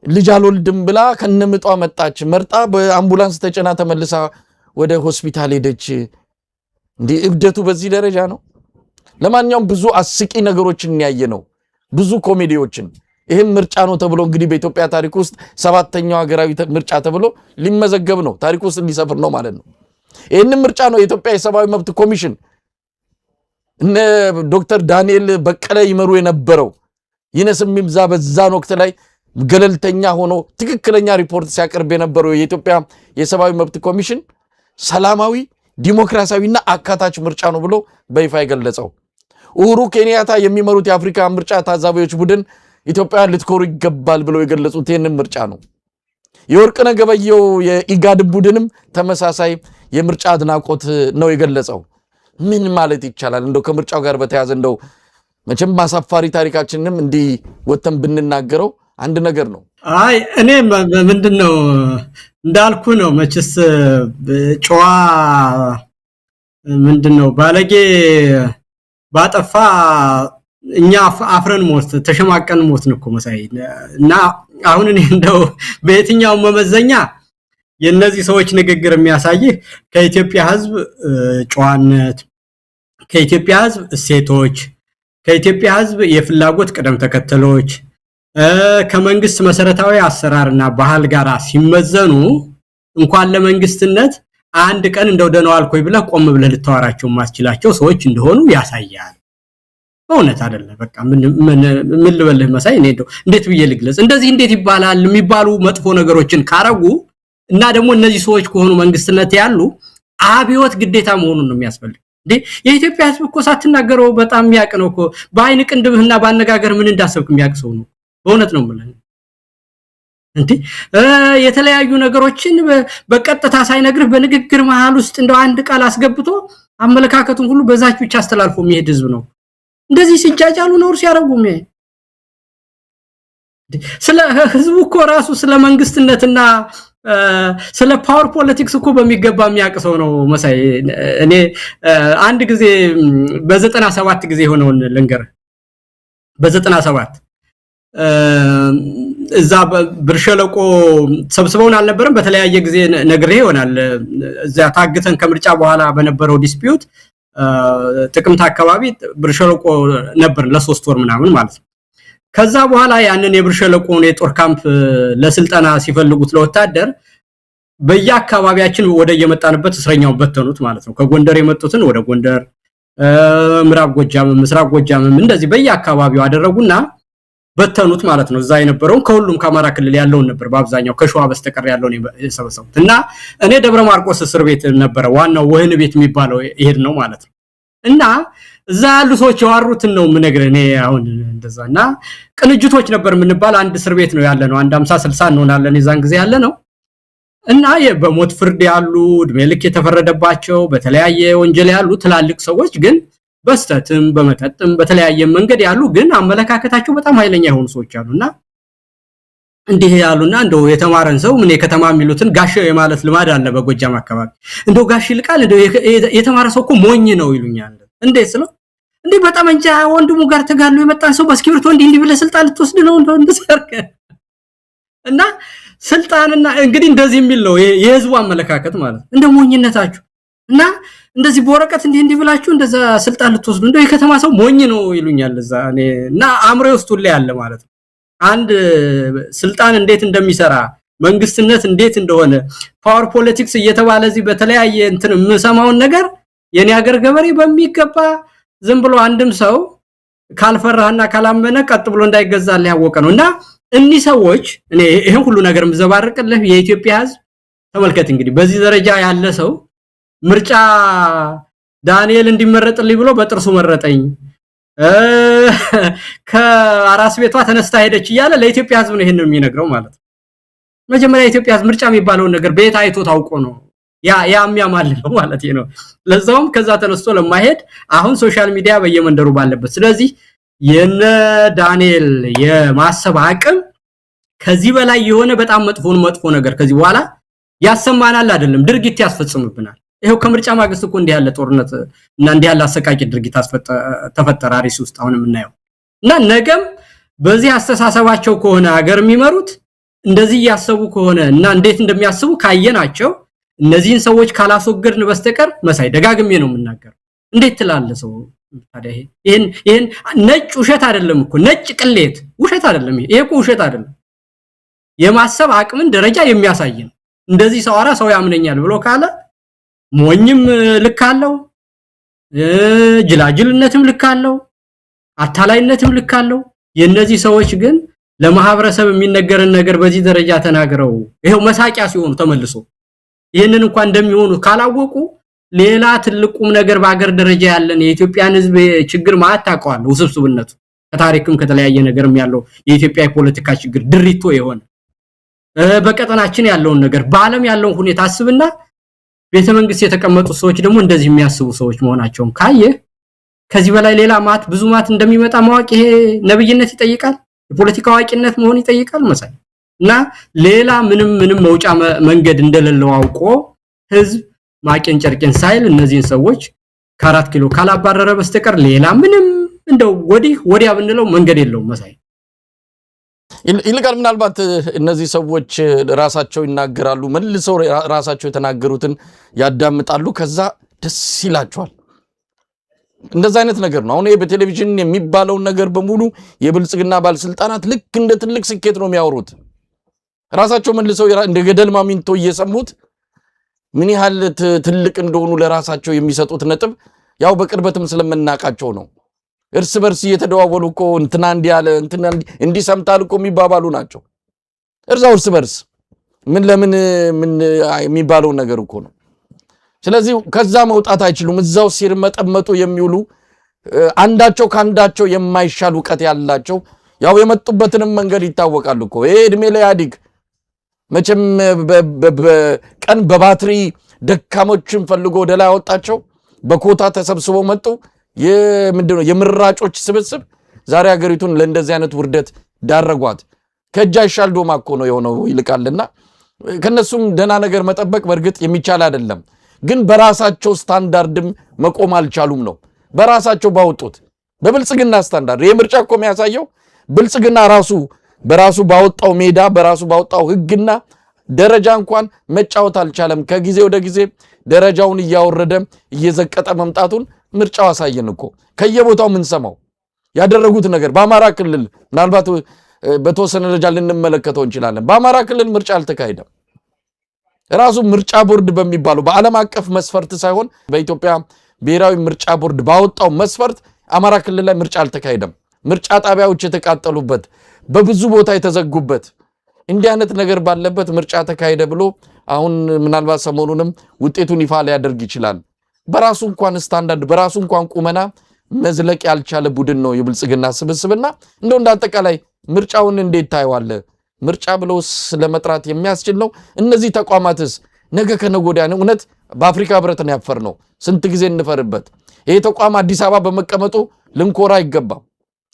ልጅ አልወልድም ብላ ከነምጧ መጣች። መርጣ በአምቡላንስ ተጨና ተመልሳ ወደ ሆስፒታል ሄደች። እንዴ እብደቱ በዚህ ደረጃ ነው። ለማንኛውም ብዙ አስቂ ነገሮችን ያየ ነው፣ ብዙ ኮሜዲዎችን። ይሄም ምርጫ ነው ተብሎ እንግዲህ በኢትዮጵያ ታሪክ ውስጥ 7ኛው ሀገራዊ ምርጫ ተብሎ ሊመዘገብ ነው፣ ታሪክ ውስጥ ሊሰፍር ነው ማለት ነው። ይሄን ምርጫ ነው የኢትዮጵያ የሰብአዊ መብት ኮሚሽን እነ ዶክተር ዳንኤል በቀለ ይመሩ የነበረው። ይነስም ይብዛ በዛን ወቅት ላይ ገለልተኛ ሆኖ ትክክለኛ ሪፖርት ሲያቀርብ የነበረው የኢትዮጵያ የሰብአዊ መብት ኮሚሽን ሰላማዊ ዲሞክራሲያዊና አካታች ምርጫ ነው ብሎ በይፋ የገለጸው። ኡሁሩ ኬንያታ የሚመሩት የአፍሪካ ምርጫ ታዛቢዎች ቡድን ኢትዮጵያን ልትኮሩ ይገባል ብለው የገለጹት ይህንን ምርጫ ነው። የወርቅነህ ገበየሁ የኢጋድ ቡድንም ተመሳሳይ የምርጫ አድናቆት ነው የገለጸው። ምን ማለት ይቻላል? እንደው ከምርጫው ጋር በተያያዘ እንደው መቼም ማሳፋሪ ታሪካችንንም እንዲህ ወተን ብንናገረው አንድ ነገር ነው። አይ እኔ ምንድነው እንዳልኩ ነው መችስ ጨዋ ምንድነው ባለጌ ባጠፋ እኛ አፍረን ሞት ተሸማቀን ሞት ነው እኮ መሳይ። እና አሁን እኔ እንደው በየትኛው መመዘኛ የነዚህ ሰዎች ንግግር የሚያሳይህ ከኢትዮጵያ ሕዝብ ጨዋነት፣ ከኢትዮጵያ ሕዝብ እሴቶች፣ ከኢትዮጵያ ሕዝብ የፍላጎት ቅደም ተከተሎች ከመንግስት መሰረታዊ አሰራርና ባህል ጋር ሲመዘኑ እንኳን ለመንግስትነት አንድ ቀን እንደው ደነው አልኮይ ብለህ ቆም ብለህ ልታወራቸው ማስችላቸው ሰዎች እንደሆኑ ያሳያል። እውነት አይደለም። በቃ ምን ልበልህ መሳይ፣ እኔ እንደው እንዴት ብዬ ልግለጽ? እንደዚህ እንዴት ይባላል የሚባሉ መጥፎ ነገሮችን ካረጉ እና ደግሞ እነዚህ ሰዎች ከሆኑ መንግስትነት ያሉ አብዮት ግዴታ መሆኑን ነው የሚያስፈልግ። እንዴ የኢትዮጵያ ህዝብ እኮ ሳትናገረው በጣም የሚያቅ ነው እኮ። በአይን ቅንድብህና ባነጋገር ምን እንዳሰብክ የሚያቅ ሰው ነው። በእውነት ነው ማለት እንዴ የተለያዩ ነገሮችን በቀጥታ ሳይነግርህ በንግግር መሃል ውስጥ እንደው አንድ ቃል አስገብቶ አመለካከቱን ሁሉ በዛች ብቻ አስተላልፎ የሚሄድ ህዝብ ነው። እንደዚህ ሲጃጃሉ ነው ሲያረጉም ስለ ህዝቡ እኮ ራሱ ስለ መንግስትነትና ስለ ፓወር ፖለቲክስ እኮ በሚገባ የሚያቅ ሰው ነው መሳይ። እኔ አንድ ጊዜ በ97 ጊዜ ሆነውን ልንገር። በ97 እዛ ብርሸለቆ ሰብስበውን አልነበረም። በተለያየ ጊዜ ነግሬ ይሆናል። እዛ ታግተን ከምርጫ በኋላ በነበረው ዲስፒዩት ጥቅምት አካባቢ ብርሸለቆ ነበር ለ3 ወር ምናምን ማለት ነው። ከዛ በኋላ ያንን የብርሸለቆውን የጦር ካምፕ ለስልጠና ሲፈልጉት ለወታደር በየአካባቢያችን ወደ የመጣንበት እስረኛው በተኑት ማለት ነው። ከጎንደር የመጡትን ወደ ጎንደር፣ ምዕራብ ጎጃም፣ ምስራቅ ጎጃም እንደዚህ በየአካባቢው አደረጉና በተኑት ማለት ነው። እዛ የነበረውን ከሁሉም ከአማራ ክልል ያለውን ነበር በአብዛኛው ከሸዋ በስተቀር ያለውን የሰበሰቡት። እና እኔ ደብረ ማርቆስ እስር ቤት ነበር ዋናው ወህኒ ቤት የሚባለው ይሄድ ነው ማለት ነው። እና እዛ ያሉ ሰዎች ያወሩትን ነው የምነግርህ እኔ አሁን እንደዛና ቅንጅቶች ነበር የምንባል አንድ እስር ቤት ነው ያለ ነው። አንድ 50 60 እንሆናለን የዛን ጊዜ ያለ ነው። እና በሞት ፍርድ ያሉ እድሜ ልክ የተፈረደባቸው በተለያየ ወንጀል ያሉ ትላልቅ ሰዎች ግን በስተትም በመጠጥም በተለያየ መንገድ ያሉ ግን አመለካከታቸው በጣም ኃይለኛ የሆኑ ሰዎች አሉና እንዲህ ያሉና እንደው የተማረን ሰው ምን የከተማ የሚሉትን ጋሽ የማለት ልማድ አለ በጎጃም አካባቢ። እንደው ጋሽ ይልቃል እንደው የተማረ ሰው እኮ ሞኝ ነው ይሉኛል። እንዴት ስለው እንዴ በጣም እንጃ ወንድሙ ጋር ተጋድሎ የመጣን ሰው በስክሪፕቶ እንዲህ ብለህ ስልጣን ልትወስድ ነው እንደሰርከ እና ስልጣንና እንግዲህ እንደዚህ የሚል ነው የህዝቡ አመለካከት ማለት እንደ ሞኝነታችሁ እና እንደዚህ በወረቀት እንዲህ ብላችሁ እንደዛ ስልጣን ልትወስዱ እንደው የከተማ ሰው ሞኝ ነው ይሉኛል እዛ እና አእምሮ ውስጥ ሁሉ ያለ ማለት ነው አንድ ስልጣን እንዴት እንደሚሰራ መንግስትነት እንዴት እንደሆነ ፓወር ፖለቲክስ እየተባለ እዚህ በተለያየ እንትን የምሰማውን ነገር የኔ ሀገር ገበሬ በሚገባ ዝም ብሎ አንድም ሰው ካልፈራህና ካላመነ ቀጥ ብሎ እንዳይገዛል ያወቀ ነውና እኒ ሰዎች እኔ ይሄን ሁሉ ነገር ምዘባርቅልህ የኢትዮጵያ ህዝብ ተመልከት እንግዲህ በዚህ ደረጃ ያለ ሰው ምርጫ ዳንኤል እንዲመረጥልኝ ብሎ በጥርሱ መረጠኝ ከአራስ ቤቷ ተነስታ ሄደች ይያለ ለኢትዮጵያ ህዝብ ነው ይሄንን የሚነግረው ማለት መጀመሪያ ኢትዮጵያ ህዝብ ምርጫ የሚባለው ነገር ቤት አይቶ ታውቆ ነው ያ የሚያማልለው ማለት ነው ለዛውም ከዛ ተነስቶ ለማይሄድ አሁን ሶሻል ሚዲያ በየመንደሩ ባለበት ስለዚህ የነ ዳንኤል የማሰብ አቅም ከዚህ በላይ የሆነ በጣም መጥፎ ነገር ከዚህ በኋላ ያሰማናል አይደለም ድርጊት ያስፈጽምብናል ይሄው ከምርጫ ማግስት እኮ እንዲህ ያለ ጦርነት እና እንዲህ ያለ አሰቃቂ ድርጊት ተፈጠረ አሪስ ውስጥ አሁን የምናየው እና ነገም በዚህ አስተሳሰባቸው ከሆነ ሀገር የሚመሩት እንደዚህ ያሰቡ ከሆነ እና እንዴት እንደሚያስቡ ካየናቸው እነዚህን ሰዎች ካላስወገድን በስተቀር መሳይ ደጋግሜ ነው የምናገር እንዴት ትላለ ሰው ታዲያ ይሄን ነጭ ውሸት አይደለም እኮ ነጭ ቅሌት ውሸት አይደለም ይሄ እኮ ውሸት አይደለም የማሰብ አቅምን ደረጃ የሚያሳይ ነው እንደዚህ ሰው ያምነኛል ብሎ ካለ ሞኝም ልካለው ጅላጅልነትም ልካለው አታላይነትም ልካለው የነዚህ ሰዎች ግን ለማህበረሰብ የሚነገርን ነገር በዚህ ደረጃ ተናግረው ይሄው መሳቂያ ሲሆኑ ተመልሶ ይሄንን እንኳን እንደሚሆኑ ካላወቁ ሌላ ትልቁም ነገር በአገር ደረጃ ያለን የኢትዮጵያን ህዝብ ችግር ማታቀዋል ውስብስብነቱ ከታሪክም ከተለያየ ነገርም ያለው የኢትዮጵያ ፖለቲካ ችግር ድሪቶ የሆነ በቀጠናችን ያለውን ነገር በአለም ያለውን ሁኔታ አስብና ቤተ መንግስት የተቀመጡ ሰዎች ደግሞ እንደዚህ የሚያስቡ ሰዎች መሆናቸውን ካየ ከዚህ በላይ ሌላ ብዙ ማት እንደሚመጣ ማወቅ ይሄ ነብይነት ይጠይቃል የፖለቲካ አዋቂነት መሆን ይጠይቃል መሳይ እና ሌላ ምንም መውጫ መንገድ እንደሌለው አውቆ ህዝብ ማቄን ጨርቄን ሳይል እነዚህን ሰዎች ከ4 ኪሎ ካላባረረ በስተቀር ሌላ ምንም እንደው ወዲያ ብንለው መንገድ የለውም መሳይ ይልቃል ምናልባት እነዚህ ሰዎች ራሳቸው ይናገራሉ መልሰው ራሳቸው የተናገሩትን ያዳምጣሉ ከዛ ደስ ይላቸዋል እንደዛ አይነት ነገር ነው አሁን በቴሌቪዥን የሚባለው ነገር በሙሉ የብልጽግና ባለስልጣናት ልክ እንደ ትልቅ ስኬት ነው የሚያወሩት ራሳቸው መልሰው እንደ ገደል ማሚንቶ እየሰሙት ምን ያህል ትልቅ እንደሆኑ ለራሳቸው የሚሰጡት ነጥብ ያው በቅርበትም ስለምናቃቸው ነው እርስ በርስ እየተደዋወሉ እኮ እንትና እንዲያለ እንትና እንዲሰምታል እኮ የሚባባሉ ናቸው እርስ በርስ ምን የሚባለው ነገር እኮ ነው ስለዚህ ከዛ መውጣት አይችሉም እዛው ሲርመጠመጡ የሚውሉ አንዳቸው ካንዳቸው የማይሻል ዕውቀት ያላቸው ያው የመጡበትንም መንገድ ይታወቃል እኮ ይሄ እድሜ ላይ ያዲግ መቼም በቀን በባትሪ ደካሞችን ፈልጎ ወደላይ ያወጣቸው በኮታ ተሰብስበው መጡ የምንድነው የምራጮች ስብስብ ዛሬ ሀገሪቱን ለእንደዚህ አይነት ውርደት ዳረጓት ከጃ ይሻል ዶማ እኮ ነው የሆነው ይልቃልና ከነሱም ደና ነገር መጠበቅ በርግጥ የሚቻል አይደለም ግን በራሳቸው ስታንዳርድም መቆም አልቻሉም ነው በራሳቸው ባወጡት በብልጽግና ስታንዳርድ የምርጫ እኮ የሚያሳየው ብልጽግና በራሱ ባወጣው ሜዳ በራሱ ባወጣው ህግና ደረጃ እንኳን መጫወት አልቻለም ከጊዜ ወደ ጊዜ ደረጃውን እያወረደ እየዘቀጠ መምጣቱን ምርጫው አሳየን እኮ ከየቦታው ምን ሰማው ያደረጉት ነገር በአማራ ክልል ምናልባት በተወሰነ ደረጃ ልንመለከተው እንችላለን በአማራ ክልል ምርጫ አልተካሄደም ራሱ ምርጫ ቦርድ በሚባለው በዓለም አቀፍ መስፈርት ሳይሆን በኢትዮጵያ ብሔራዊ ምርጫ ቦርድ ባወጣው መስፈርት አማራ ክልል ላይ ምርጫ አልተካሄደም ምርጫ ጣቢያዎች የተቃጠሉበት በብዙ ቦታ የተዘጉበት እንዲህ አይነት ነገር ባለበት ምርጫ ተካሄደ ብሎ አሁን ምናልባት ሰሞኑንም ውጤቱን ይፋ ሊያደርግ ይችላል በራሱ እንኳን ስታንዳርድ በራሱ እንኳን ቁመና መዝለቅ ያልቻለ ቡድን ነው የብልጽግና ስብስብና እንደው እንዳጠቃላይ ምርጫውን እንዴት ታይዋለ ምርጫ ብለው ስለመጥራት የሚያስችል ነው እነዚህ ተቋማትስ ነገ ከነጎዲያ ነው እውነት በአፍሪካ ህብረት ነው ያፈርነው ስንት ጊዜ እንፈርበት ይሄ ተቋም አዲስ አበባ በመቀመጡ ልንኮራ ይገባል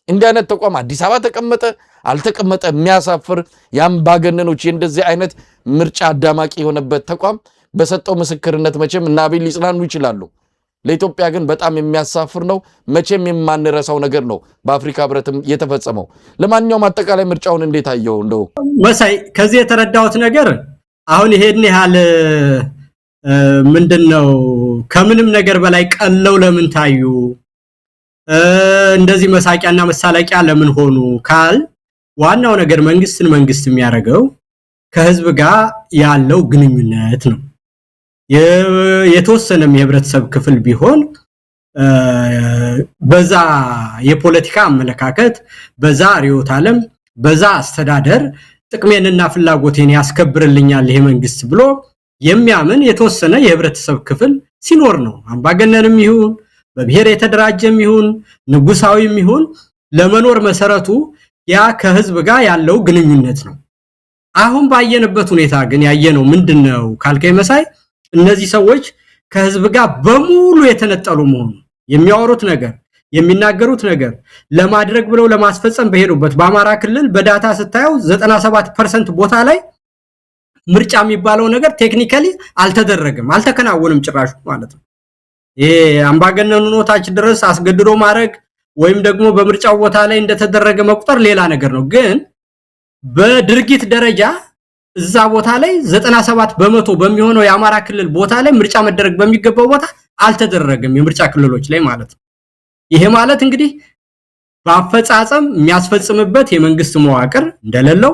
እንዲህ አይነት ተቋም አዲስ አበባ ተቀመጠ አልተቀመጠ የሚያሳፍር ያምባገነኖች እንደዚህ አይነት ምርጫ አዳማቂ የሆነበት ተቋም በሰጠው ምስክርነት መቼም እና አቤል ሊጽናኑ ይችላሉ ለኢትዮጵያ ግን በጣም የሚያሳፍር ነው። መቼም የማንረሳው ነገር ነው በአፍሪካ ህብረትም የተፈጸመው። ለማንኛውም አጠቃላይ ምርጫውን እንዴት አየው? እንደው መሳይ ከዚህ የተረዳሁት ነገር አሁን ይሄን ያህል ምንድነው ከምንም ነገር በላይ ቀለው ለምን ታዩ እንደዚህ መሳቂያና መሳለቂያ ለምን ሆኑ ካል ዋናው ነገር መንግስትን መንግስት የሚያደርገው ከህዝብ ጋር ያለው ግንኙነት ነው። የተወሰነም የህብረተሰብ ክፍል ቢሆን በዛ የፖለቲካ አመለካከት በዛ ሪዮት ዓለም በዛ አስተዳደር ጥቅሜንና ፍላጎቴን ያስከብርልኛል ይሄ መንግስት ብሎ የሚያምን የተወሰነ የህብረተሰብ ክፍል ሲኖር ነው። አምባገነንም ይሁን በብሔር የተደራጀም ይሁን ንጉሳዊም ይሁን ለመኖር መሰረቱ ያ ከህዝብ ጋር ያለው ግንኙነት ነው። አሁን ባየንበት ሁኔታ ግን ያየነው ምንድነው ካልከይ መሳይ እነዚህ ሰዎች ከህዝብ ጋር በሙሉ የተነጠሉ መሆኑ የሚያወሩት ነገር የሚናገሩት ነገር ለማድረግ ብለው ለማስፈጸም በሄዱበት በአማራ ክልል በዳታ ስታየው 97% ቦታ ላይ ምርጫ የሚባለው ነገር ቴክኒካሊ አልተደረገም አልተከናወነም ጭራሽ ማለት ነው። ይሄ አምባገነኑ ኖታች ድረስ አስገድዶ ማድረግ ወይም ደግሞ በምርጫው ቦታ ላይ እንደተደረገ መቁጠር ሌላ ነገር ነው። ግን በድርጊት ደረጃ እዛ ቦታ ላይ 97% በሚሆነው የአማራ ክልል ቦታ ላይ ምርጫ መደረግ በሚገባው ቦታ አልተደረገም የምርጫ ክልሎች ላይ ማለት ነው። ይሄ ማለት እንግዲህ በአፈጻጸም የሚያስፈጽምበት የመንግስት መዋቅር እንደሌለው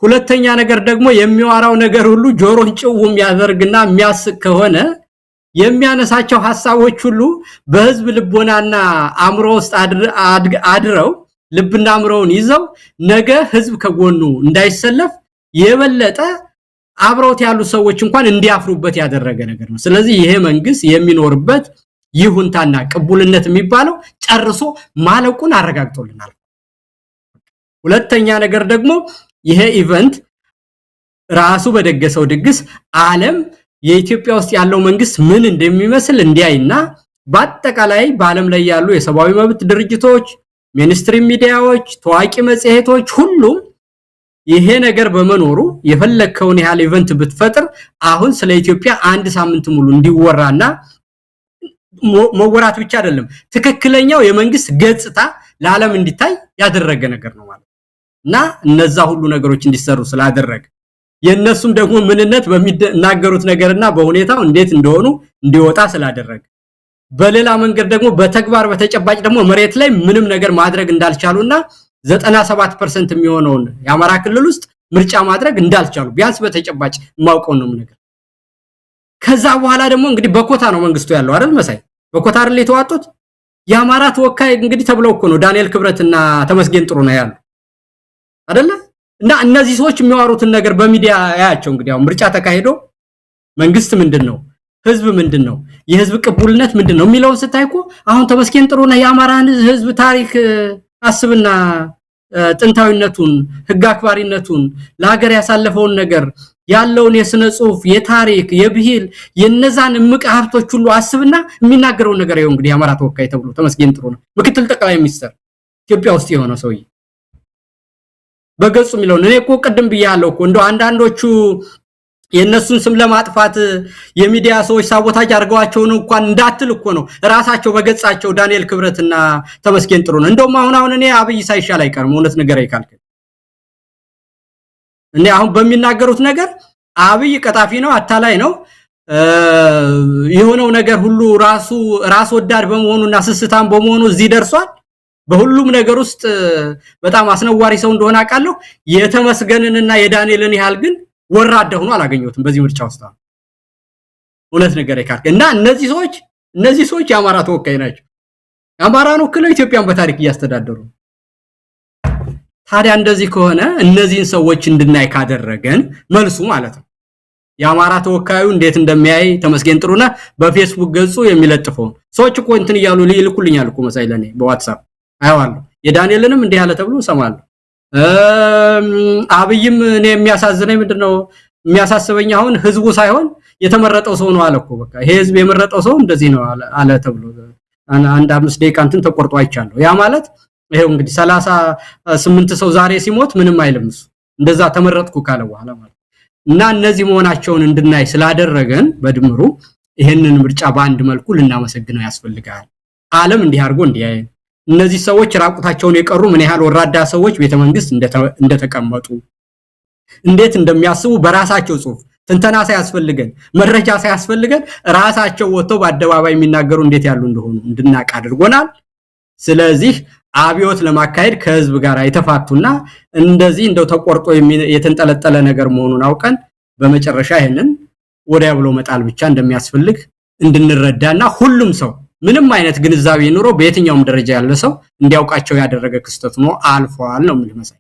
ሁለተኛ ነገር ደግሞ የሚዋራው ነገር ሁሉ ጆሮን ጭው የሚያደርግና የሚያስቅ ከሆነ የሚያነሳቸው ሐሳቦች ሁሉ በህዝብ ልቦናና አእምሮ ውስጥ አድረው ልብና አእምሮውን ይዘው ነገ ህዝብ ከጎኑ እንዳይሰለፍ የበለጠ አብሮት ያሉ ሰዎች እንኳን እንዲያፍሩበት ያደረገ ነገር ነው። ስለዚህ ይሄ መንግስት የሚኖርበት ይሁንታና ቅቡልነት የሚባለው ጨርሶ ማለቁን አረጋግጦልናል። ሁለተኛ ነገር ደግሞ ይሄ ኢቨንት ራሱ በደገሰው ድግስ ዓለም የኢትዮጵያ ውስጥ ያለው መንግስት ምን እንደሚመስል እንዲያይና በአጠቃላይ በዓለም ላይ ያሉ የሰብአዊ መብት ድርጅቶች ሚኒስትሪ ሚዲያዎች ታዋቂ መጽሔቶች ሁሉም ይሄ ነገር በመኖሩ የፈለከውን ያህል ኢቨንት ብትፈጥር አሁን ስለ ኢትዮጵያ አንድ ሳምንት ሙሉ እንዲወራና መወራት ብቻ አይደለም ትክክለኛው የመንግስት ገጽታ ለዓለም እንዲታይ ያደረገ ነገር ነው ማለት እና እነዛ ሁሉ ነገሮች እንዲሰሩ ስላደረገ የነሱም ደግሞ ምንነት በሚናገሩት ነገርና በሁኔታው እንዴት እንደሆኑ እንዲወጣ ስላደረገ በሌላ መንገድ ደግሞ በተግባር በተጨባጭ ደግሞ መሬት ላይ ምንም ነገር ማድረግ እንዳልቻሉና 97% የሚሆነውን የአማራ ክልል ውስጥ ምርጫ ማድረግ እንዳልቻሉ ቢያንስ በተጨባጭ ማውቀው ነው ነገር። ከዛ በኋላ ደግሞ እንግዲህ በኮታ ነው መንግስቱ ያለው አይደል መሳይ በኮታ አይደል የተዋጡት የአማራ ተወካይ እንግዲህ ተብለው እኮ ነው ዳንኤል ክብረትና ተመስገን ጥሩነህ ያሉ አይደለ እና እነዚህ ሰዎች የሚያወሩትን ነገር በሚዲያ ያያቸው እንግዲህ አሁን ምርጫ ተካሄዶ መንግስት ምንድነው ህዝብ ምንድነው የህዝብ ቅቡልነት ምንድነው የሚለው ስታይኮ አሁን ተመስገን ጥሩነህ የአማራን ህዝብ ታሪክ አስብና ጥንታዊነቱን ህግ አክባሪነቱን ለሀገር ያሳለፈውን ነገር ያለውን የስነ ጽሁፍ የታሪክ የብሂል የነዛን ምቅ ሀብቶች ሁሉ አስብና የሚናገረው ነገር ይኸው እንግዲህ የአማራ ተወካይ ተብሎ ተመስገን ጥሩነህ ምክትል ጠቅላይ ሚኒስትር ኢትዮጵያ ውስጥ የሆነ ሰውዬ በገጹ የሚለው እኔ እኮ ቀደም ብያለሁ እኮ እንደው አንዳንዶቹ የነሱን ስም ለማጥፋት የሚዲያ ሰዎች ሳቦታጅ አርገዋቸው ነው እንኳን እንዳትል እኮ ነው ራሳቸው በገጻቸው ዳንኤል ክብረትና ተመስገን ጥሩነህ እንደውም አሁን እኔ አብይ ሳይሻል አይቀርም እውነት ነገር አይካልከ እኔ አሁን በሚናገሩት ነገር አብይ ቀጣፊ ነው አታላይ ነው የሆነው ነገር ሁሉ ራስ ወዳድ በመሆኑና ስስታም በመሆኑ እዚህ ደርሷል። በሁሉም ነገር ውስጥ በጣም አስነዋሪ ሰው እንደሆነ አውቃለሁ። የተመስገንንና የዳንኤልን ያህል ግን ወራዳ ሆኖ አላገኘሁትም በዚህ ምርጫ ውስጥ እውነት ነገር አይካልከ እና እነዚህ ሰዎች የአማራ ተወካይ ናቸው። አማራን ወክለው ኢትዮጵያን በታሪክ እያስተዳደሩ ታዲያ እንደዚህ ከሆነ እነዚህን ሰዎች እንድናይ ካደረገን መልሱ ማለት ነው የአማራ ተወካዩ እንዴት እንደሚያይ ተመስገን ጥሩነህ በፌስቡክ ገጹ የሚለጥፈው ሰዎች እኮ እንትን ይያሉ ይልኩልኛል እኮ መሳይ ለኔ በዋትስአፕ አይዋለሁ የዳንኤልንም እንዲህ ያለ ተብሎ ሰማለሁ። አብይም እኔ የሚያሳዝነኝ ምንድነው የሚያሳስበኝ አሁን ህዝቡ ሳይሆን የተመረጠው ሰው ነው አለኮ በቃ ይሄ ህዝብ የመረጠው ሰው እንደዚህ ነው አለ ተብሎ አንድ 5 ደቂቃ እንትን ተቆርጦ አይቻለሁ። ያ ማለት ይሄው እንግዲህ 38 ሰው ዛሬ ሲሞት ምንም አይልም እሱ እንደዛ ተመረጥኩ ካለ በኋላ ማለት እና እነዚህ መሆናቸውን እንድናይ ስላደረገን በድምሩ ይሄንን ምርጫ በአንድ መልኩ ልናመሰግነው ያስፈልጋል። ዓለም እንዲህ አድርጎ እንዲያይ እነዚህ ሰዎች ራቁታቸውን የቀሩ ምን ያህል ወራዳ ሰዎች ቤተመንግስት እንደተቀመጡ እንዴት እንደሚያስቡ በራሳቸው ጽሁፍ ትንተና ሳያስፈልገን መረጃ ሳያስፈልገን ራሳቸው ወጥተው በአደባባይ የሚናገሩ እንዴት ያሉ እንደሆኑ እንድናቅ አድርጎናል። ስለዚህ አብዮት ለማካሄድ ከህዝብ ጋር የተፋቱና እንደዚህ እንደው ተቆርጦ የተንጠለጠለ ነገር መሆኑን አውቀን በመጨረሻ ይሄንን ወዲያ ብሎ መጣል ብቻ እንደሚያስፈልግ እንድንረዳና ሁሉም ሰው ምንም አይነት ግንዛቤ ኑሮ በየትኛውም ደረጃ ያለ ሰው እንዲያውቃቸው ያደረገ ክስተት ነው አልፏል ነው ማለት ነው።